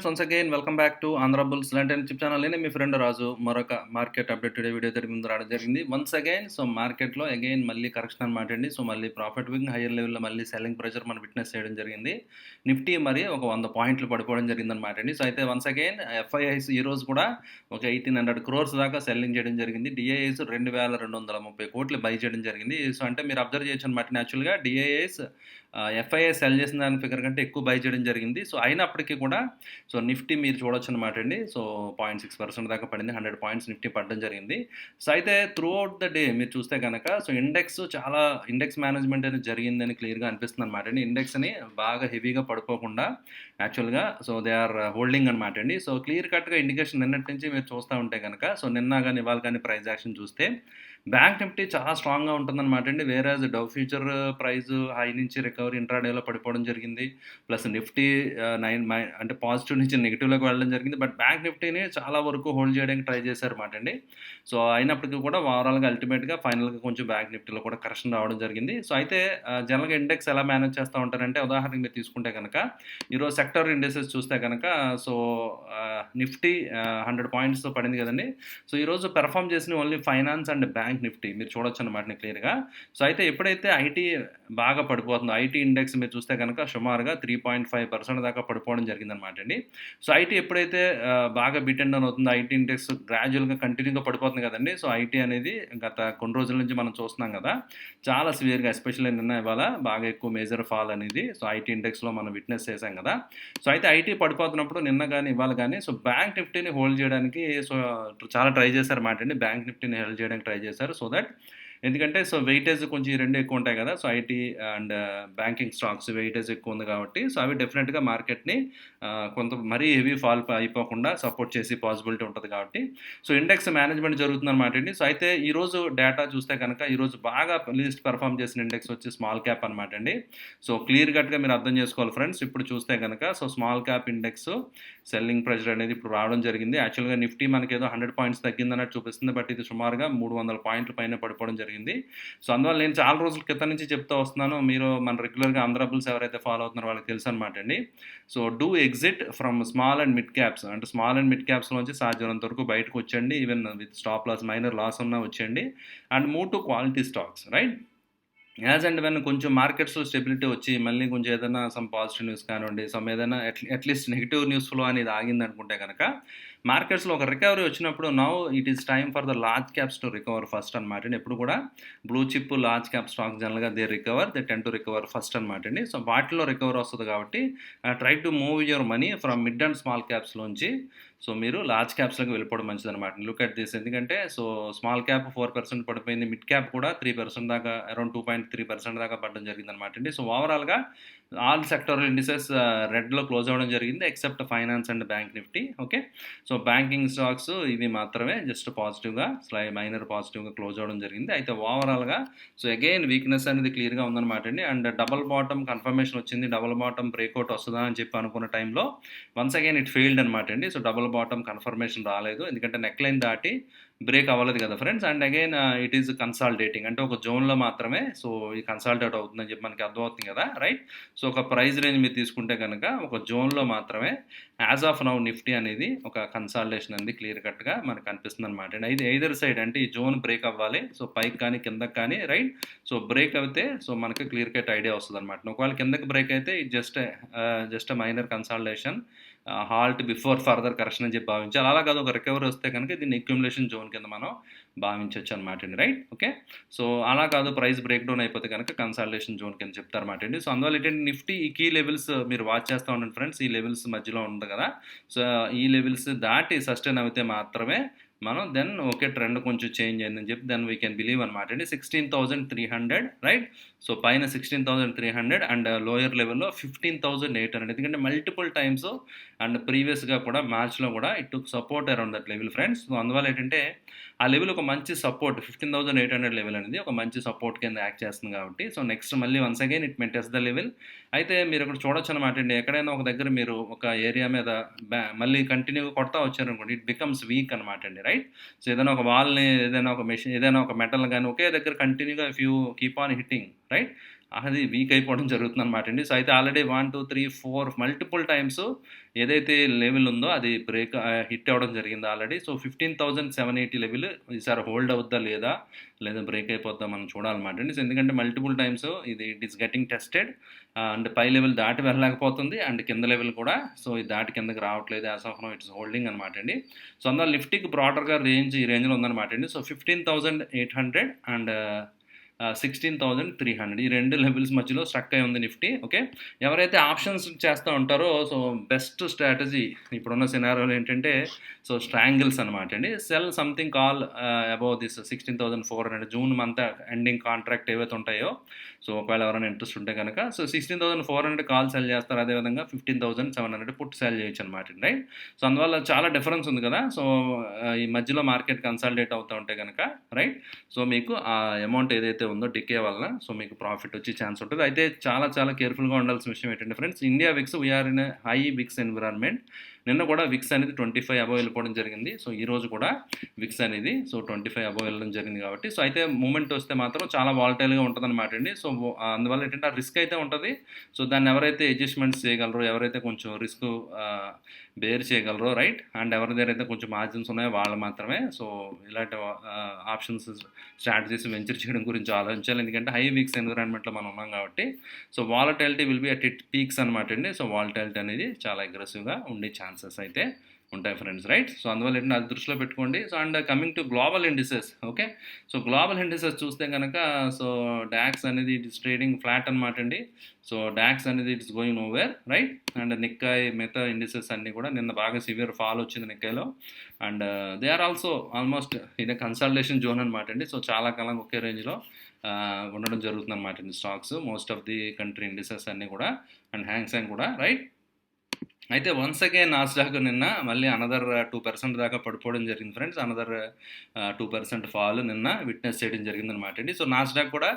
Friends, once again welcome back to Andhra bulls లాంటి YouTube channel. నేను మీ friend రాజు. మరొక market update today video తోటి ముందు రావడం జరిగింది. వన్స్ అగైన్ మార్కెట్లో అగైన్ మళ్ళీ కరెక్షన్ అనమాట అండి. మళ్ళీ ప్రాఫిట్ బుకింగ్ హైయర్ లెవెల్లో మళ్ళీ సెల్లింగ్ ప్రెషర్ మనం విట్నెస్ చేయడం జరిగింది. నిఫ్టీ మరి ఒక 100 పాయింట్లు పడిపోవడం జరిగిందనమాట అండి. అయితే వన్స్ అగైన్ ఎఫ్ఐఐస్ ఈ రోజు కూడా ఒక 1800 crores దాకా సెల్లింగ్ చేయడం జరిగింది. డిఐఐస్ 2230 కోట్లు బై చేయడం జరిగింది. అంటే మీరు అబ్జర్వ్ చేయొచ్చు అనమాట. యాక్చువల్గా డిఐఐస్ ఎఫ్ఐఐ సెల్ చేసిన దాని ఫిగర్ కంటే ఎక్కువ బై చేయడం జరిగింది. అయినప్పటికీ కూడా నిఫ్టీ మీరు చూడొచ్చు అనమాట అండి. 0.6% దాకా పడింది. 100 పాయింట్స్ నిఫ్టీ పడడం జరిగింది. అయితే త్రూ అవుట్ ద డే మీరు చూస్తే కనుక ఇండెక్స్ మేనేజ్మెంట్ అనేది జరిగిందని క్లియర్గా అనిపిస్తుంది అనమాట అండి. ఇండెక్స్ని బాగా హెవీగా పడిపోకుండా యాక్చువల్గా దే ఆర్ హోల్డింగ్ అనమాట అండి. క్లియర్ కట్గా ఇండికేషన్ నిన్నటి నుంచి మీరు చూస్తూ ఉంటే కనుక నిన్న కానీ ఇవాళ కానీ ప్రైస్ యాక్షన్ చూస్తే బ్యాంక్ నిఫ్టీ చాలా స్ట్రాంగ్గా ఉంటుందన్నమాట అండి. వేరేజ్ డవ్ ఫ్యూచర్ ప్రైస్ హై నుంచి రికవరీ ఇంట్రాడేలో పడిపోవడం జరిగింది. ప్లస్ నిఫ్టీ అంటే పాజిటివ్ నుంచి నెగిటివ్లోకి వెళ్ళడం జరిగింది. బట్ బ్యాంక్ నిఫ్టీని చాలా వరకు హోల్డ్ చేయడానికి ట్రై చేశారన్నమాట అండి. అయినప్పటికీ కూడా ఓవరాల్గా అల్టిమేట్గా ఫైనల్గా కొంచెం బ్యాంక్ నిఫ్టీలో కూడా కరెక్షన్ రావడం జరిగింది. అయితే జనరల్గా ఇండెక్స్ ఎలా మేనేజ్ చేస్తూ ఉంటారంటే, ఉదాహరణకి మీరు తీసుకుంటే కనుక ఈరోజు సెక్టర్ ఇండెక్సెస్ చూస్తే కనుక నిఫ్టీ 100 పాయింట్స్ పడింది కదండి. ఈరోజు పెర్ఫామ్ చేసిన only finance and bank Nifty మీరు చూడొచ్చు అనమాట క్లియర్గా. అయితే ఎప్పుడైతే ఐటీ బాగా పడిపోతుందో, ఐటీ ఇండెక్స్ మీరు చూస్తే కనుక సుమారుగా 3.5% దాకా పడిపోవడం జరిగిందనమాట అండి. ఐటీ ఎప్పుడైతే బాగా బీట్ అండ్ డౌన్ అవుతుందో, ఐటీ ఇండెక్స్ గ్రాడ్యువల్గా కంటిన్యూగా పడిపోతుంది కదండి. ఐటీ అనేది గత కొన్ని రోజుల నుంచి మనం చూస్తున్నాం కదా, చాలా సివియర్గా, ఎస్పెషల్లీ నిన్న ఇవాళ బాగా ఎక్కువ మేజర్ ఫాల్ అనేది ఐటీ ఇండెక్స్లో మనం విట్నెస్ చేసాం కదా. అయితే ఐటీ పడిపోతున్నప్పుడు నిన్న కానీ ఇవాళ కానీ బ్యాంక్ నిఫ్టీని హోల్డ్ చేయడానికి చాలా ట్రై చేశారన్నమాట అండి. బ్యాంక్ నిఫ్టీని హోల్డ్ చేయడానికి ట్రై చేశారు. దట్ ఎందుకంటే వెయిటేజ్ కొంచెం ఈ రెండు ఎక్కువ ఉంటాయి కదా. IT and banking stocks weightage ఎక్కువ ఉంది కాబట్టి అవి డెఫినెట్గా మార్కెట్ని కొంత మరీ హెవీ ఫాల్ అయిపోకుండా సపోర్ట్ చేసి పాసిబిలిటీ ఉంటుంది కాబట్టి ఇండెక్స్ మేనేజ్మెంట్ జరుగుతుంది అనమాట అండి. అయితే ఈరోజు డేటా చూస్తే కనుక ఈరోజు బాగా లీస్ట్ పెర్ఫామ్ చేసిన ఇండెక్స్ వచ్చి స్మాల్ క్యాప్ అనమాట అండి. క్లియర్ కట్గా మీరు అర్థం చేసుకోవాలి ఫ్రెండ్స్. ఇప్పుడు చూస్తే కనుక small cap index selling pressure అనేది ఇప్పుడు రావడం జరిగింది. యాక్చువల్గా నిఫ్టీ మనకి ఏదో 100 పాయింట్స్ తగ్గిందన్నట్టు చూపిస్తుంది. బట్ ఇది సుమారుగా 300 పాయింట్ల పైన పడిపోవడం జరిగింది. అందువల్ల నేను చాలా రోజుల క్రితం నుంచి చెప్తూ వస్తున్నాను. మీరు మన రెగ్యులర్గా ఆంధ్ర బుల్స్ ఎవరైతే ఫాలో అవుతున్నారో వాళ్ళకి తెలుసు అనమాట అండి. Do exit from small and mid caps. అంటే స్మాల్ అండ్ మిడ్ క్యాప్స్ నుంచి సాధ్యమైనంత వరకు బయటకు వచ్చండి. Even with stop loss, minor loss ఉన్నా వచ్చేయండి. And move to quality stocks, right? As and when కొంచెం మార్కెట్స్లో స్టెబిలిటీ వచ్చి మళ్ళీ కొంచెం ఏదైనా పాజిటివ్ న్యూస్ కానివ్వండి, ఏదైనా అట్లీస్ట్ నెగిటివ్ న్యూస్ ఫ్లో అనేది ఆగింది అనుకుంటే కనుక మార్కెట్స్లో ఒక రికవరీ వచ్చినప్పుడు now it is time for the large caps to recover first అనమాట అండి. ఎప్పుడు కూడా blue chip large cap stocks జనరల్గా they tend to recover first అనమాట అండి. వాటిలో రికవర్ వస్తుంది కాబట్టి try to move your money from mid and small క్యాప్స్లోంచి మీరు లార్జ్ క్యాప్స్లోకి వెళ్ళిపోవడం మంచిది అనమాట. Look at this. ఎందుకంటే స్మాల్ క్యాప్ 4% పడిపోయింది, మిడ్ క్యాప్ కూడా 3% దాకా, అరౌండ్ 2.3% దాకా పడడం జరిగింది అనమాట అండి. ఓవరాల్గా ఆల్ సెక్టరల్ ఇండిసెస్ రెడ్లో క్లోజ్ అవ్వడం జరిగింది except finance and bank Nifty. Okay, banking stocks ఇవి మాత్రమే జస్ట్ పాజిటివ్గా మైనర్ పాజిటివ్గా క్లోజ్ అవ్వడం జరిగింది. అయితే ఓవరాల్గా అగైన్ వీక్నెస్ అనేది క్లియర్గా ఉందన్నమాట అండి. అండ్ డబల్ బాటమ్ కన్ఫర్మేషన్ వచ్చింది. డబల్ బాటమ్ బ్రేక్అవుట్ వస్తుందా అని చెప్పి అనుకున్న టైంలో వన్స్ అగైన్ ఇట్ ఫెయిల్డ్ అనమాట అండి. డబల్ బాటమ్ కన్ఫర్మేషన్ రాలేదు, ఎందుకంటే నెక్ లైన్ దాటి బ్రేక్ అవ్వలేదు కదా friends. And again it is consolidating, అంటే ఒక జోన్లో మాత్రమే ఈ కన్సాలిడేట్ అవుతుందని చెప్పి మనకి అర్థమవుతుంది కదా, రైట్? ఒక ప్రైస్ రేంజ్ మీరు తీసుకుంటే కనుక ఒక జోన్లో మాత్రమే యాజ్ ఆఫ్ నౌ నిఫ్టీ అనేది ఒక కన్సాలిడేషన్ అనేది క్లియర్ కట్గా మనకు అనిపిస్తుంది అనమాట. అండ్ ఇది ఎయిదర్ సైడ్, అంటే ఈ జోన్ బ్రేక్ అవ్వాలి, పైకి కానీ కిందకి కానీ, రైట్? బ్రేక్ అయితే మనకి క్లియర్ కట్ ఐడియా వస్తుంది అనమాట. ఒకవేళ కిందకి బ్రేక్ అయితే ఇది just minor consolidation, halt before further correction అని చెప్పి భావించాలి. అలా కాదు, ఒక రికవరీ వస్తే కనుక దీన్ని అక్యుములేషన్ జోన్ కింద మనం భావించవచ్చు అనమాట అండి, రైట్? ఓకే, అలా కాదు, ప్రైస్ బ్రేక్ డౌన్ అయిపోతే కనుక కన్సాలిడేషన్ జోన్ కింద చెప్తారన్నమాట అండి. అందువల్ల ఏంటంటే నిఫ్టీ ఈ కీ లెవెల్స్ మీరు వాచ్ చేస్తూ ఉండండి ఫ్రెండ్స్. ఈ లెవెల్స్ మధ్యలో ఉంది కదా, ఈ లెవెల్స్ దాటి సస్టైన్ అయితే మాత్రమే మనం దెన్ ఓకే ట్రెండ్ కొంచెం చేంజ్ అయిందని చెప్పి దెన్ వీ కెన్ బిలీవ్ అనమాట అండి. 16,300, రైట్? పైన 16,300 అండ్ లోయర్ లెవెల్లో 15,800. ఎందుకంటే మల్టిపుల్ టైమ్స్ అండ్ ప్రీవియస్గా కూడా మార్చ్లో కూడా it took support around that level friends. అందువల్ల ఏంటంటే ఆ లెవెల్ ఒక మంచి సపోర్ట్, 15,800 లెవెల్ అనేది ఒక మంచి సపోర్ట్ కింద యాక్ట్ చేస్తుంది కాబట్టి నెక్స్ట్ మళ్ళీ once again it maintains the level. అయితే మీరు ఇక్కడ చూడొచ్చు అనమాట అండి, ఎక్కడైనా ఒక దగ్గర మీరు ఒక ఏరియా మీద మళ్ళీ కంటిన్యూగా కొడతా వచ్చారనుకోండి, ఇట్ బికమ్స్ వీక్ అనమాట అండి, రైట్? ఏదైనా ఒక వాల్ని, ఏదైనా ఒక మెషిన్, ఏదైనా ఒక మెటల్ కానీ ఒకే దగ్గర కంటిన్యూగా if you keep on hitting, right, అది వీక్ అయిపోవడం జరుగుతుందనమాట అండి. సో, అయితే ఆల్రెడీ 1, 2, 3, 4 మల్టిపుల్ టైమ్స్ ఏదైతే లెవెల్ ఉందో అది హిట్ అవ్వడం జరిగింది ఆల్రెడీ. సో, 15,780 లెవెల్ ఈసారి హోల్డ్ అవుద్దా లేదా? లేదా బ్రేక్ అయిపోద్దా మనం చూడాలన్నమాట అండి. సో, ఎందుకంటే multiple times it is getting tested and పై లెవెల్ దాటి వెళ్ళలేకపోతుంది. అండ్ కింద లెవెల్ కూడా సో, ఇది దాటి కిందకి రావట్లేదు. As of now it's holding అనమాట అండి. సో, అందువల్ల నిఫ్టీకి బ్రాడర్‌గా ఈ రేంజ్‌లో ఉందనమాట అండి. సో, 15,800 అండ్ 16,300 ఈ 2 లెవెల్స్ మధ్యలో స్ట్రక్ అయి ఉంది నిఫ్టీ. ఓకే. ఎవరైతే ఆప్షన్స్ చేస్తా ఉంటారో సో, బెస్ట్ స్ట్రాటజీ ఇప్పుడున్న సినారియోలో ఏంటంటే సో, స్ట్రాంగిల్స్ అనమాట అండి. Cell something call above this 16,400 June month ending contract ఏవైతే ఉంటాయో సో, ఒకవేళ ఎవరైనా ఇంట్రెస్ట్ ఉంటే కనుక సో, 16,400 కాల్ సెల్ చేస్తారు. అదేవిధంగా 15,700 పుట్ సెల్ చేయొచ్చు అనమాట అండి. రైట్. సో, అందువల్ల చాలా డిఫరెన్స్ ఉంది కదా! సో, ఈ మధ్యలో మార్కెట్ కన్సాలిడేట్ అవుతూ ఉంటే కనుక రైట్. సో, మీకు ఆ అమౌంట్ ఏదైతే ఉందో డికే వల్ల సో, మీకు ప్రాఫిట్ వచ్చే ఛాన్స్ ఉంటుంది. అయితే చాలా చాలా కేర్‌ఫుల్‌గా ఉండాల్సిన విషయం ఏంటంటే friends, India VIX we're in a high VIX environment. నిన్న కూడా విక్స్ అనేది 25 అబోవ్ వెళ్ళిపోవడం జరిగింది. సో, ఈరోజు కూడా విక్స్ అనేది సో, 25 అబోవ్ వెళ్ళడం జరిగింది కాబట్టి సో, అయితే మూవ్‌మెంట్ వస్తే మాత్రం చాలా వాలటైల్‌గా ఉంటదనమాట అండి. సో, అందువల్ల ఏంటంటే ఆ రిస్క్ అయితే ఉంటది. సో, దాన్ని ఎవరైతే అడ్జస్ట్‌మెంట్స్ చేయగలరో, ఎవరైతే కొంచెం రిస్క్ బేర్ చేయగలరో రైట్. అండ్ ఎవరి దగ్గర అయితే కొంచెం మార్జిన్స్ ఉన్నాయో వాళ్ళు మాత్రమే సో, ఇలాంటి ఆప్షన్స్ స్ట్రాటజీస్ వెంచర్ చేయడం గురించి ఆలోచించాలి. ఎందుకంటే హై వీక్స్ ఎన్విరాన్మెంట్‌లో మనం ఉన్నాం కాబట్టి so, volatility will be at it peaks అనమాట అండి. సో, వాలటాలిటీ అనేది చాలా అగ్రెసివ్‌గా ఉండే ఛాన్సెస్ అయితే ఉంటాయి ఫ్రెండ్స్ రైట్. సో, అందువల్ల ఏంటంటే అది దృష్టిలో పెట్టుకోండి. So, and coming to global indices okay. So, global indices చూస్తే కనుక సో, డాక్స్ అనేది ఇట్ ఇస్ ట్రేడింగ్ ఫ్లాట్ అనమాట అండి. సో, డాక్స్ అనేది it's going nowhere right. And Nikkei మిగతా ఇండిసెస్ అన్నీ కూడా నిన్న బాగా సివియర్ ఫాల్ వచ్చింది నిక్కాయ్‌లో. And they are also almost ఇది కన్సాలిడేషన్ జోన్ అనమాట అండి. సో, చాలా కాలం ఒకే రేంజ్‌లో ఉండడం జరుగుతుందనమాట అండి stocks. Most of the country indices అన్నీ కూడా అండ్ హ్యాంగ్ కూడా రైట్. అయితే వన్స్ అగైన్ నాస్డాక్ నిన్న మళ్ళీ అనదర్ 2% దాకా పడిపోవడం జరిగింది ఫ్రెండ్స్. అనదర్ 2% ఫాల్ నిన్న విట్నెస్ చేయడం జరిగిందనమాట అండి. సో, నాస్డాక్ కూడా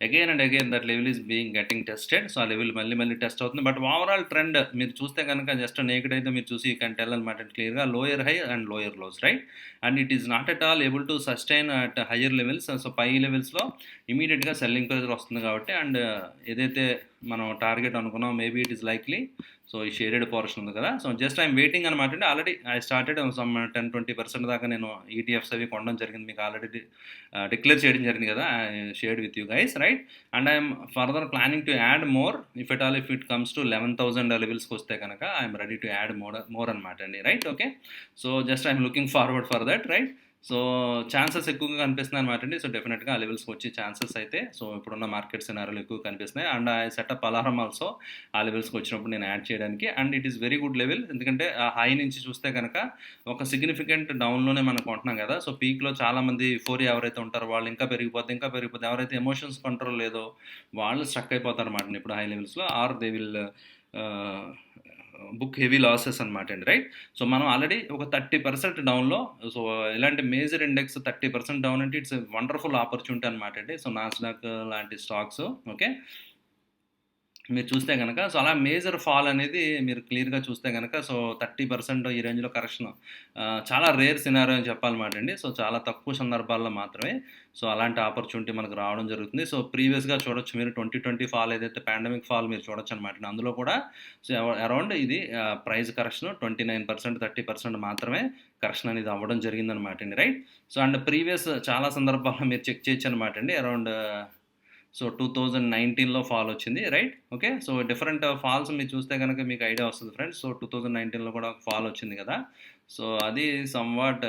again and again that level is being getting tested. So, ఆ లెవెల్ మళ్ళీ టెస్ట్ అవుతుంది. బట్ ఓవరాల్ ట్రెండ్ మీరు చూస్తే కనుక జస్ట్ నేకెడ్ అయితే మీరు చూసి యూ కెన్ టెల్ అనమాట క్లియర్‌గా lower high and lower lows right. And it is not at all able to sustain at higher levels. So, పై లెవెల్స్‌లో ఇమీడియట్‌గా సెల్లింగ్ ప్రెజర్ వస్తుంది కాబట్టి అండ్ ఏదైతే మనం టార్గెట్ అనుకున్నాం maybe it is likely so, ఈ షేడెడ్ పోర్షన్ ఉంది కదా! సో, జస్ట్ ఐఎమ్ వెయిటింగ్ అనమాట అండి. ఆల్రెడీ ఐ స్టార్టెడ్ సమ్ 10-20% దాకా నేను ఈటీఎఫ్స్ అవి కొనడం జరిగింది. మీకు ఆల్రెడీ డిక్లేర్ చేయడం జరిగింది కదా! I shared with you guys right. And I'm further planning to add more if at all if it comes to 11,000 లెవెల్స్‌కి వస్తే కనుక I'm ready to add more అనమాట అండి right. Okay. So, just I'm looking forward for that right. So, chances ఎక్కువగా కనిపిస్తున్నాయి అనమాట అండి. So, డెఫినెట్‌గా ఆ లెవెల్స్‌కి వచ్చే ఛాన్సెస్ అయితే సో, ఇప్పుడున్న మార్కెట్ సినారియోలో ఎక్కువ కనిపిస్తున్నాయి. And I setup alarm also ఆ లెవెల్స్‌కి వచ్చినప్పుడు నేను యాడ్ చేయడానికి. And it is very good level. ఎందుకంటే ఆ హై నుంచి చూస్తే కనుక ఒక సిగ్నిఫికెంట్ డౌన్‌లోనే మనం కొంటున్నాం కదా! సో, పీక్‌లో చాలామంది యూఫోరియా ఎవరైతే ఉంటారో వాళ్ళు ఇంకా పెరిగిపోద్ది. ఎవరైతే ఎమోషన్స్ కంట్రోల్ లేదో వాళ్ళు స్ట్రక్ అయిపోతారన్నమాట ఇప్పుడు హై లెవెల్స్‌లో ఆర్ దే విల్ ఆహ్, బుక్ హెవీ లాసెస్ అనమాట అండి రైట్. సో, మనం ఆల్రెడీ ఒక 30% డౌన్‌లో సో, ఇలాంటి మేజర్ ఇండెక్స్ 30% డౌన్ అంటే ఇట్స్ ఎ వండర్‌ఫుల్ ఆపర్చునిటీ అనమాట అండి. సో, నాస్డాక్ లాంటి స్టాక్స్ ఓకే. మీరు చూస్తే గనక సో, అలా మేజర్ ఫాల్ అనేది మీరు క్లియర్‌గా చూస్తే గనక సో, 30% ఈ రేంజ్‌లో కరెక్షన్ చాలా రేర్ సినారియో అని చెప్పాలన్నమాట అండి. సో, చాలా తక్కువ సందర్భాల్లో మాత్రమే సో, అలాంటి ఆపర్చునిటీ మనకు రావడం జరుగుతుంది. సో, ప్రీవియస్‌గా చూడొచ్చు మీరు 2020 ఫాల్ ఏదైతే పాండమిక్ ఫాల్ మీరు చూడొచ్చనమాట అండి. అందులో కూడా సో, అరౌండ్ ఇది ప్రైస్ కరెక్షన్ 29%, 30% మాత్రమే కరెక్షన్ అనేది అవ్వడం జరిగిందనమాట అండి రైట్. సో, అండ్ ప్రీవియస్ చాలా సందర్భాల్లో మీరు చెక్ చేయొచ్చనమాట అండి. అరౌండ్ సో, 2019లో ఫాల్ వచ్చింది right. Okay. So, different falls మీరు చూస్తే గనక మీకు ఐడియా వస్తది ఫ్రెండ్స్. సో, 2019లో కూడా ఒక ఫాల్ వచ్చింది కదా! సో, అది సమ్‌వాట్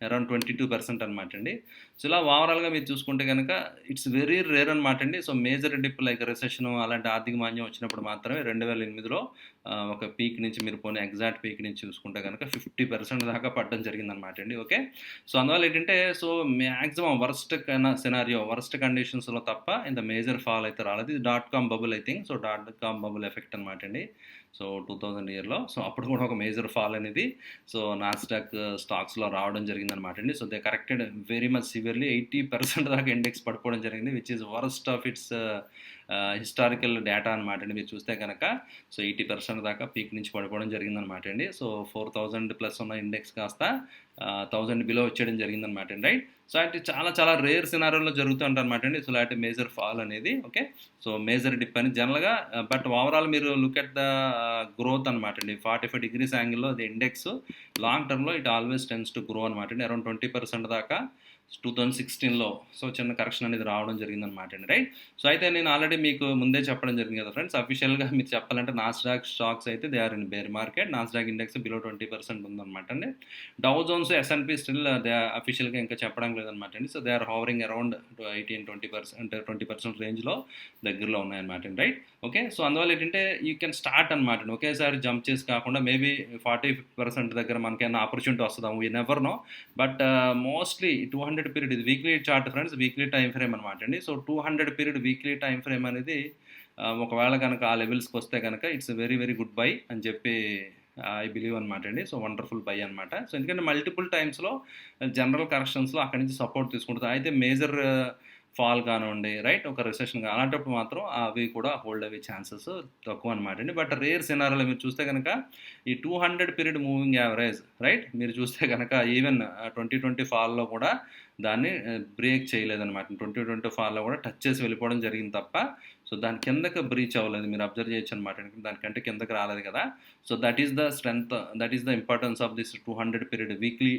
అరౌండ్ 22% అనమాట అండి. సో, ఇలా ఓవరాల్‌గా మీరు చూసుకుంటే గనక ఇట్స్ వెరీ రేర్ అనమాట అండి. So, major dip like recession అలాంటి ఆర్థిక మాంద్యం వచ్చినప్పుడు మాత్రమే 2008లో ఒక పీక్ నుంచి మీరు పోనీ ఎగ్జాక్ట్ పీక్ నుంచి చూసుకుంటే గనక 50% దాకా పడడం జరిగిందనమాట అండి. ఓకే. సో, అందువల్ల ఏంటంటే సో, మాక్సిమం వర్స్ట్ కండిషన్స్‌లో తప్ప ఇంత మేజర్ ఫాల్ అయితే రాలేదు. ఇది dot com bubble I think. So, dot com bubble effect అనమాట అండి. సో, 2000 ఇయర్‌లో సో, అప్పుడు కూడా ఒక మేజర్ ఫాల్ అనేది సో, నాస్డాక్ స్టాక్స్‌లో రావడం జరిగిందనమాట అండి. So, they corrected very much severely 80% దాకా ఇండెక్స్ పడిపోవడం జరిగింది. Which is worst of its historical data అనమాట అండి. మీరు చూస్తే కనుక సో 80% దాకా పీక్ నుంచి పడిపోవడం జరిగిందనమాట అండి. సో 4000 ప్లస్ ఉన్న ఇండెక్స్ కాస్త 1000 బిలో వచ్చేయడం జరిగిందనమాట అండి. రైట్. సో అంటే చాలా చాలా రేర్ సినారియోలో జరుగుతూ ఉంటారనమాట అండి. సో ఇలాంటి మేజర్ ఫాల్ అనేది. ఓకే. సో మేజర్ డిప్ అని జనరల్గా బట్ ఓవరాల్ మీరు లుక్ ఎట్ ద గ్రోత్ అనమాట అండి. 45 డిగ్రీస్ యాంగిల్లో ది ఇండెక్స్ లాంగ్ టర్మ్లో it always tends to grow అనమాట అండి. అరౌండ్ 20% దాకా 2016లో సో చిన్న కరెక్షన్ అనేది రావడం జరిగిందనమాట అండి. రైట్. సో అయితే నేను ఆల్రెడీ మీకు ముందే చెప్పడం జరిగింది కదా ఫ్రెండ్స్. అఫీషియల్గా మీరు చెప్పాలంటే నాస్డాక్ స్టాక్స్ అయితే they are in bear market. Nasdaq index below 20% ఉందన్నమాట అండి. Dow Jones, S and P still they అఫీషియల్గా ఇంకా చెప్పడం లేదనమాట అండి. So they are hovering around 18-20% అంటే 20% రేంజ్లో దగ్గరలో ఉన్నాయన్నమాట అండి. రైట్. ఓకే. సో అందువల్ల ఏంటంటే యూ కెన్ స్టార్ట్ అనమాట అండి. ఒకేసారి జంప్ చేసి కాకుండా మేబీ 40-50% దగ్గర మనకైనా ఆపర్చునిటీ వస్తుందాం, we never know. But mostly 200 period ఇది weekly chart friends, weekly time frame అనమాట అండి. So 200 period weekly time frame అనేది ఒకవేళ కనుక ఆ లెవెల్స్కి వస్తే కనుక it's very very good buy అని చెప్పి ఐ బిలీవ్ అనమాట అండి. సో వండర్ఫుల్ బై అనమాట. సో ఎందుకంటే మల్టిపుల్ టైమ్స్లో జనరల్ కరెక్షన్స్లో అక్కడి నుంచి సపోర్ట్ తీసుకుంటుంది. అయితే మేజర్ ఫాల్ కానివ్వండి, రైట్, ఒక రిసెషన్ అలాంటప్పుడు మాత్రం అవి కూడా హోల్డ్ అయ్యే ఛాన్సెస్ తక్కువ అనమాట అండి. బట్ రేర్ సినారియోలో మీరు చూస్తే కనుక ఈ 200 పీరియడ్ మూవింగ్ యావరేజ్, రైట్, మీరు చూస్తే కనుక ఈవెన్ 2020 ఫాల్లో కూడా దాన్ని బ్రేక్ చేయలేదన్నమాట. 2020 ఫాల్లో కూడా టచ్ చేసి వెళ్ళిపోవడం జరిగింది తప్ప సో దాని కిందకి బ్రీచ్ అవ్వలేదు. మీరు అబ్జర్వ్ చేయొచ్చు అనమాట. దానికంటే కిందకి రాలేదు కదా. So that is the strength, that is the importance of this 200 period weekly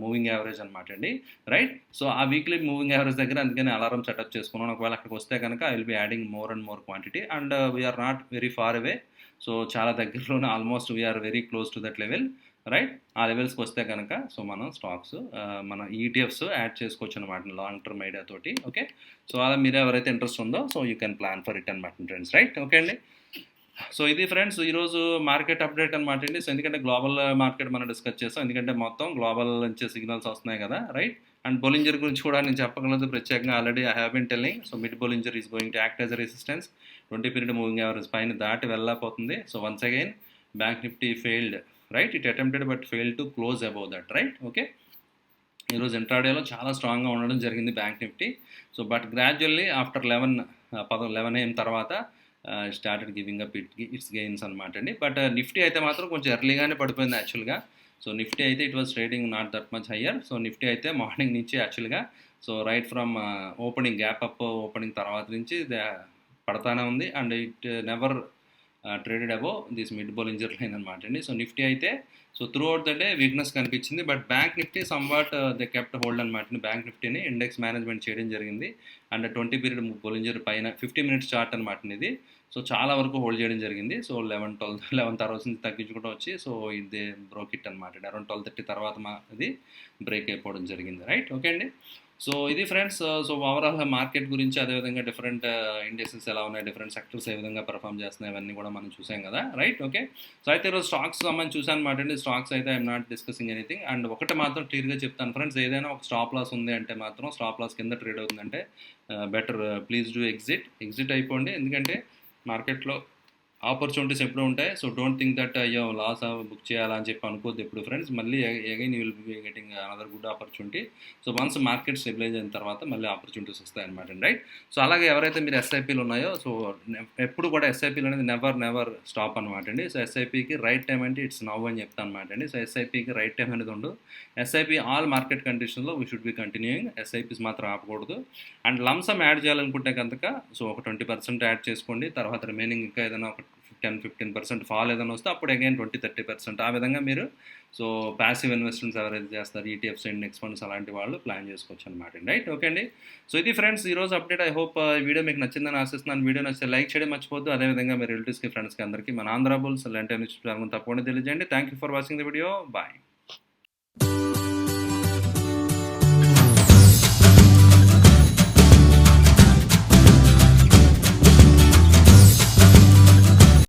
moving average అనమాట అండి. రైట్. సో ఆ వీక్లీ మూవింగ్ యావరేజ్ దగ్గర అందుకని అలారం సెటప్ చేసుకున్నాను. ఒకవేళ అక్కడికి వస్తే కనుక I will be adding more and more quantity and we're not very far away. So చాలా దగ్గరలోనే almost we're very close to that level. Right. ఆ లెవెల్స్కి వస్తే కనుక సో మనం స్టాక్స్ మన ఈటీఎఫ్స్ యాడ్ చేసుకోవచ్చు అనమాట లాంగ్ టర్మ్ ఐడియా తోటి. ఓకే. సో అలా మీరు ఎవరైతే ఇంట్రెస్ట్ ఉందో so you can plan for it అనమాట ఫ్రెండ్స్. రైట్. ఓకే అండి. సో ఇది ఫ్రెండ్స్ ఈరోజు మార్కెట్ అప్డేట్ అనమాట అండి. సో ఎందుకంటే గ్లోబల్ మార్కెట్ మనం డిస్కస్ చేస్తాం, ఎందుకంటే మొత్తం గ్లోబల్ నుంచి సిగ్నల్స్ వస్తున్నాయి కదా. రైట్. అండ్ బొలింజర్ గురించి కూడా నేను చెప్పగలదు ప్రత్యేకంగా. Already I have been telling. So mid Bollinger is going to act as a resistance. 20 period moving average పైన దాటి వెళ్ళకపోతుంది. So once again bank Nifty failed. Right. It attempted but fail to close above that. Right. Okay. ఈరోజు ఇంట్రాడేలో చాలా స్ట్రాంగ్గా ఉండడం జరిగింది bank Nifty. So but gradually after 11 AM తర్వాత started giving up its gains అనమాట అండి. బట్ నిఫ్టీ అయితే మాత్రం కొంచెం ఎర్లీగానే పడిపోయింది యాక్చువల్గా. సో నిఫ్టీ అయితే it was trading not that much higher. So Nifty అయితే మార్నింగ్ నుంచి యాక్చువల్గా so right from opening gap up opening తర్వాత నుంచి పడతానే ఉంది and it never traded above this mid Bollinger line అనమాట అండి. సో నిఫ్టీ అయితే so throughout the day weakness కనిపించింది. But bank Nifty somewhat they kept hold అనమాట. Bank నిఫ్టీని ఇండెక్స్ మేనేజ్మెంట్ చేయడం జరిగింది అండ్ 20 పీరియడ్ బొలింజర్ పైన 50 మినిట్స్ చార్ట్ అనమాట ఇది. సో చాలా వరకు హోల్డ్ చేయడం జరిగింది. సో 11 తర్వాత నుంచి తగ్గించుకుంటూ వచ్చి సో ఇది బ్రోక్ ఇట్ అనమాట. అరౌండ్ 12:30 తర్వాత ఇది బ్రేక్ అయిపోవడం జరిగింది. రైట్. ఓకే అండి. సో ఇది ఫ్రెండ్స్. సో ఓవరాల్ మార్కెట్ గురించి, అదేవిధంగా డిఫరెంట్ ఇండెక్సెస్ ఎలా ఉన్నాయి, డిఫరెంట్ సెక్టర్స్ ఏ విధంగా పర్ఫామ్ చేస్తున్నాయి, ఇవన్నీ కూడా మనం చూసాం కదా. రైట్. ఓకే. సో అయితే ఈరోజు స్టాక్స్ సంబంధించి చూసాను అనమాట అండి. స్టాక్స్ అయితే I'm not discussing anything. And ఒకటి మాత్రం క్లియర్గా చెప్తాను ఫ్రెండ్స్, ఏదైనా ఒక స్టాప్ లాస్ ఉంది అంటే మాత్రం, స్టాప్ లాస్ కింద ట్రేడ్ అవుతుందంటే బెటర్ ప్లీజ్ డూ ఎగ్జిట్ అయిపోండి. ఎందుకంటే మార్కెట్లో ఆపర్చునిటీస్ ఎప్పుడు ఉంటాయి. సో డోంట్ థింక్ దట్ అయ్యో లాస్ బుక్ చేయాలని చెప్పి అనుకోవద్దు ఎప్పుడు ఫ్రెండ్స్. మళ్ళీ again you will be getting another good opportunity. So once market stabilize అయిన తర్వాత మళ్ళీ ఆపర్చునిటీస్ వస్తాయన్నమాట అండి. రైట్. సో అలాగే ఎవరైతే మీరు ఎస్ఐపీలు ఉన్నాయో సో ఎప్పుడు కూడా ఎస్ఐపీలు అనేది నెవర్ స్టాప్ అనమాట అండి. సో ఎస్ఐపీకి రైట్ టైం అంటే ఇట్స్ నవ్ అని చెప్తాను అనమాట అండి. సో ఎస్ఐపీకి రైట్ టైం అనేది ఉండదు. ఎస్ఐపీ ఆల్ మార్కెట్ కండిషన్స్లో we should be continuing. SIPs మాత్రం ఆపకూడదు. అండ్ లంసమ్ యాడ్ చేయాలనుకుంటే కనుక సో ఒక 20% యాడ్ చేసుకోండి. తర్వాత రిమైనింగ్ ఇంకా ఏదైనా ఒక 10-15% ఫాల్ ఏదైనా వస్తే అప్పుడు అగైన్ 20-30% ఆ విధంగా మీరు సో ప్యాసివ్ ఇన్వెస్ట్మెంట్స్ ఎవరైతే చేస్తారు, ఈటీఎఫ్స్, ఇండెక్స్ ఫండ్స్ అలాంటి వాళ్ళు ప్లాన్ చేసుకోవచ్చు అనమాట. రైట్. ఓకే అండి. సో ఇది ఫ్రెండ్స్ ఈరోజు అప్డేట్. ఐ హోప్ ఈ వీడియో మీకు నచ్చిందని ఆశిస్తున్నాను. వీడియో నచ్చితే లైక్ చేయడం మర్చిపోద్దు. అదేవిధంగా మీ రిలేటివ్స్కి, ఫ్రెండ్స్కి అందరికీ మన ఆంధ్ర బుల్స్ లాంటి తప్పకుండా తెలియజేయండి. Thank you for watching the video. Bye.